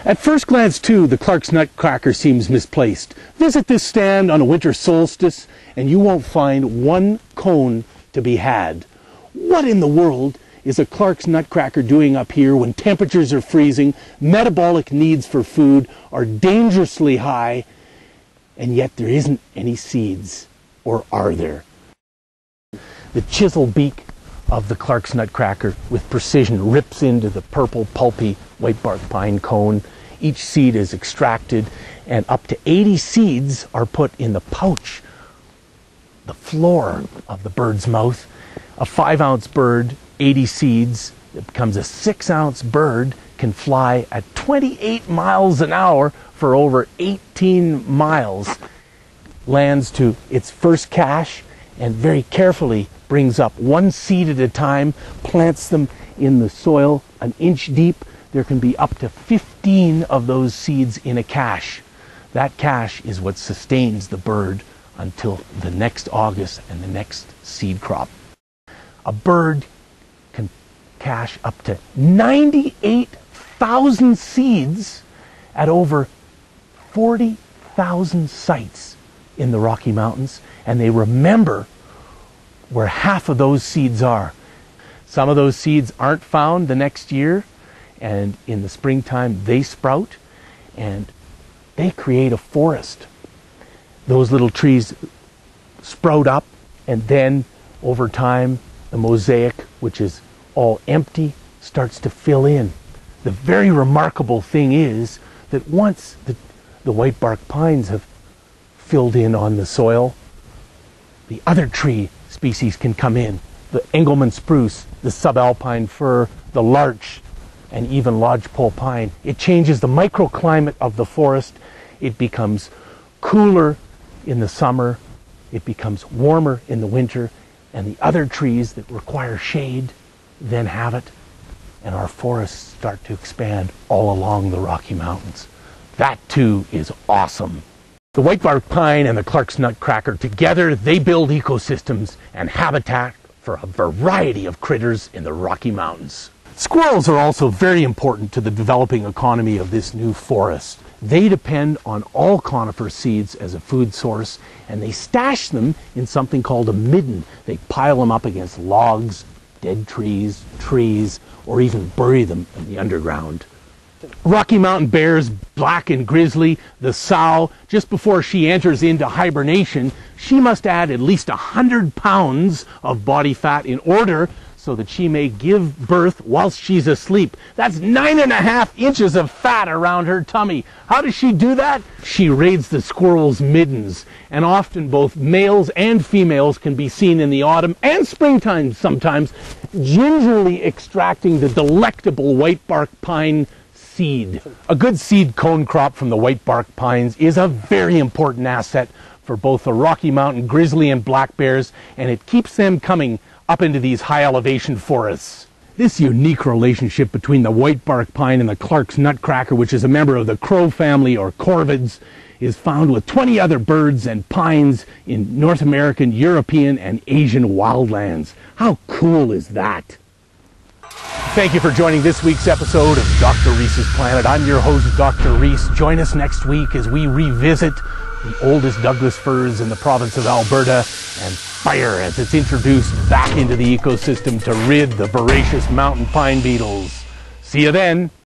At first glance, too, the Clark's Nutcracker seems misplaced. Visit this stand on a winter solstice, and you won't find one cone to be had. What in the world is a Clark's Nutcracker doing up here when temperatures are freezing, metabolic needs for food are dangerously high, and yet there isn't any seeds? Or are there? The chisel beak of the Clark's Nutcracker with precision rips into the purple pulpy white bark pine cone. Each seed is extracted, and up to 80 seeds are put in the pouch, the floor of the bird's mouth. A 5-ounce bird, 80 seeds, it becomes a 6-ounce bird, can fly at 28 miles an hour for over 18 miles, lands to its first cache, and very carefully brings up one seed at a time, plants them in the soil an inch deep. There can be up to 15 of those seeds in a cache. That cache is what sustains the bird until the next August and the next seed crop. A bird can cache up to 98,000 seeds at over 40,000 sites in the Rocky Mountains, and they remember where half of those seeds are. Some of those seeds aren't found the next year, and in the springtime they sprout and they create a forest. Those little trees sprout up, and then over time the mosaic, which is all empty, starts to fill in. The very remarkable thing is that once the white bark pines have filled in on the soil, the other tree species can come in. The Engelmann spruce, the subalpine fir, the larch, and even lodgepole pine. It changes the microclimate of the forest. It becomes cooler in the summer. It becomes warmer in the winter. And the other trees that require shade then have it. And our forests start to expand all along the Rocky Mountains. That too is awesome. The white bark pine and the Clark's Nutcracker together, they build ecosystems and habitat for a variety of critters in the Rocky Mountains. Squirrels are also very important to the developing economy of this new forest. They depend on all conifer seeds as a food source, and they stash them in something called a midden. They pile them up against logs, dead trees, or even bury them in the underground. Rocky Mountain bears, black and grizzly, the sow, just before she enters into hibernation, she must add at least 100 pounds of body fat in order so that she may give birth whilst she's asleep. That's 9.5 inches of fat around her tummy. How does she do that? She raids the squirrel's middens, and often both males and females can be seen in the autumn and springtime sometimes, gingerly extracting the delectable white bark pine seed. A good seed cone crop from the white bark pines is a very important asset for both the Rocky Mountain grizzly and black bears, and it keeps them coming up into these high elevation forests. This unique relationship between the white bark pine and the Clark's Nutcracker, which is a member of the crow family or corvids, is found with 20 other birds and pines in North American, European, and Asian wildlands. How cool is that? Thank you for joining this week's episode of Dr. Reese's Planet. I'm your host, Dr. Reese. Join us next week as we revisit the oldest Douglas firs in the province of Alberta, and fire as it's introduced back into the ecosystem to rid the voracious mountain pine beetles. See you then.